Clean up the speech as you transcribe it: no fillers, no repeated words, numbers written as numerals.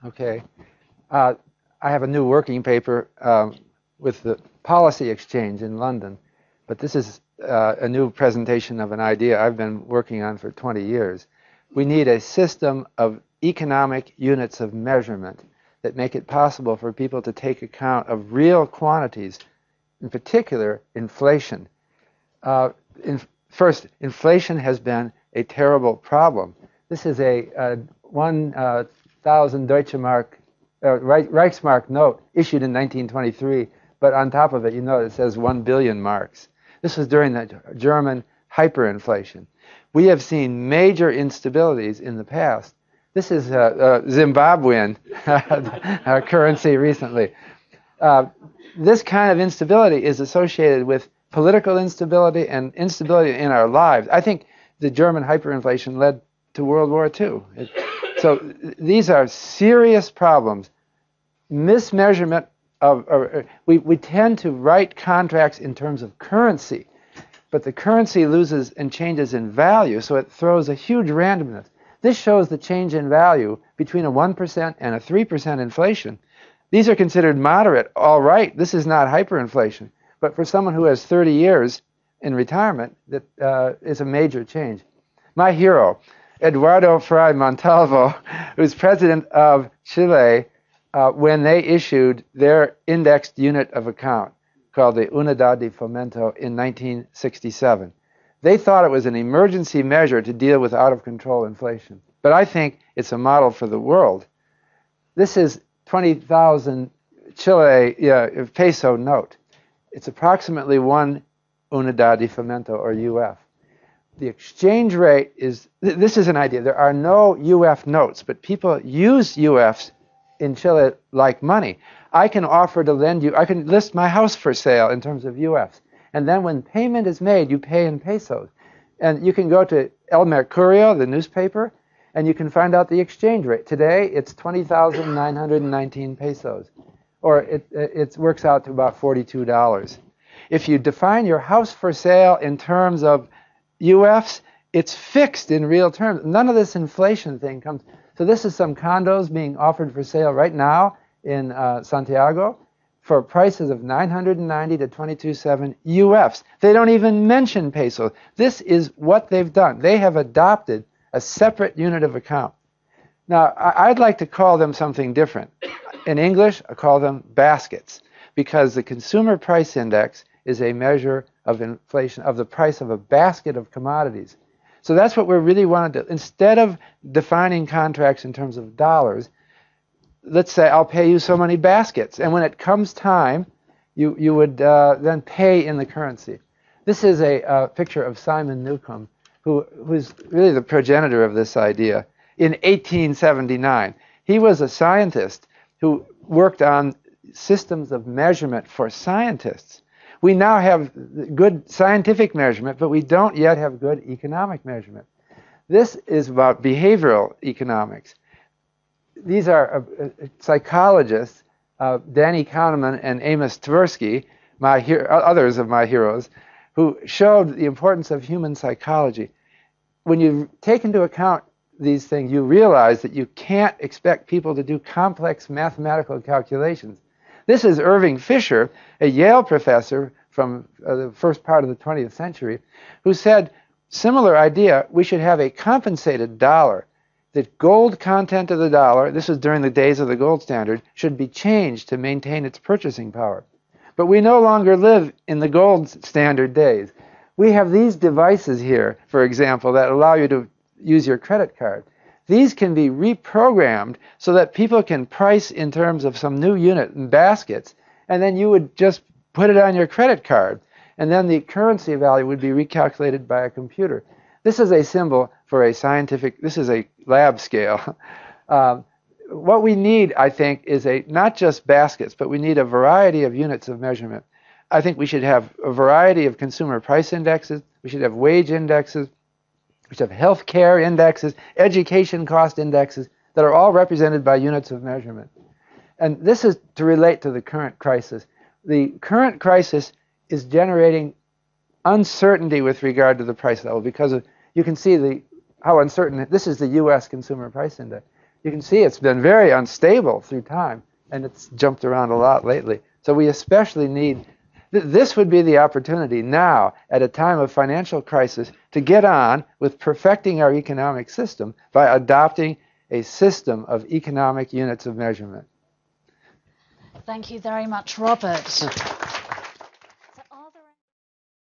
Okay. Uh, I have a new working paper with the Policy Exchange in London, but this is a new presentation of an idea I've been working on for 20 years. We need a system of economic units of measurement that make it possible for people to take account of real quantities, in particular inflation. Uh, First, inflation has been a terrible problem. This is a 1,000 Deutsche Mark, Reichsmark note issued in 1923, but on top of it, you know, it says 1 billion marks. This was during the German hyperinflation. We have seen major instabilities in the past. This is Zimbabwean currency recently. This kind of instability is associated with political instability and instability in our lives. I think the German hyperinflation led to World War II. So these are serious problems. Mismeasurement we tend to write contracts in terms of currency, but the currency loses and changes in value, so it throws a huge randomness. This shows the change in value between a 1% and a 3% inflation. These are considered moderate. All right, this is not hyperinflation. But for someone who has 30 years in retirement, that is a major change. My hero, Eduardo Frei Montalvo, who's president of Chile, when they issued their indexed unit of account called the Unidad de Fomento in 1967. They thought it was an emergency measure to deal with out-of-control inflation. But I think it's a model for the world. This is 20,000 Chile peso note. It's approximately 1 Unidad de Fomento, or UF. The exchange rate is, this is an idea. There are no UF notes, but people use UFs in Chile like money. I can offer to lend you, I can list my house for sale in terms of UFs. And then when payment is made, you pay in pesos. And you can go to El Mercurio, the newspaper, and you can find out the exchange rate. Today, it's 20,919 pesos, or it works out to about $42. If you define your house for sale in terms of UFs, it's fixed in real terms. None of this inflation thing comes. So this is some condos being offered for sale right now in Santiago for prices of 990 to 22.7 UFs. They don't even mention pesos. This is what they've done. They have adopted a separate unit of account. Now, I'd like to call them something different. In English, I call them baskets, because the consumer price index is a measure of inflation, of the price of a basket of commodities. So that's what we really want to do. Instead of defining contracts in terms of dollars, let's say I'll pay you so many baskets. And when it comes time, you would then pay in the currency. This is a picture of Simon Newcomb, who's really the progenitor of this idea, in 1879. He was a scientist who worked on systems of measurement for scientists. We now have good scientific measurement, but we don't yet have good economic measurement. This is about behavioral economics. These are psychologists, Danny Kahneman and Amos Tversky, others of my heroes, who showed the importance of human psychology. When you take into account these things, you realize that you can't expect people to do complex mathematical calculations. This is Irving Fisher, a Yale professor from the first part of the 20th century, who said, similar idea, we should have a compensated dollar. The gold content of the dollar, this was during the days of the gold standard, should be changed to maintain its purchasing power. But we no longer live in the gold standard days. We have these devices here, for example, that allow you to use your credit card. These can be reprogrammed so that people can price in terms of some new unit in baskets, and then you would just put it on your credit card, and then the currency value would be recalculated by a computer. This is a symbol for a scientific, this is a lab scale. What we need, I think, is not just baskets, but we need a variety of units of measurement. I think we should have a variety of consumer price indexes. We should have wage indexes. We should have health care indexes, education cost indexes that are all represented by units of measurement. And this is to relate to the current crisis. The current crisis is generating uncertainty with regard to the price level because you can see how uncertain, this is the U.S. Consumer Price Index. You can see it's been very unstable through time, and it's jumped around a lot lately. So we especially need, this would be the opportunity now, at a time of financial crisis, to get on with perfecting our economic system by adopting a system of economic units of measurement. Thank you very much, Robert.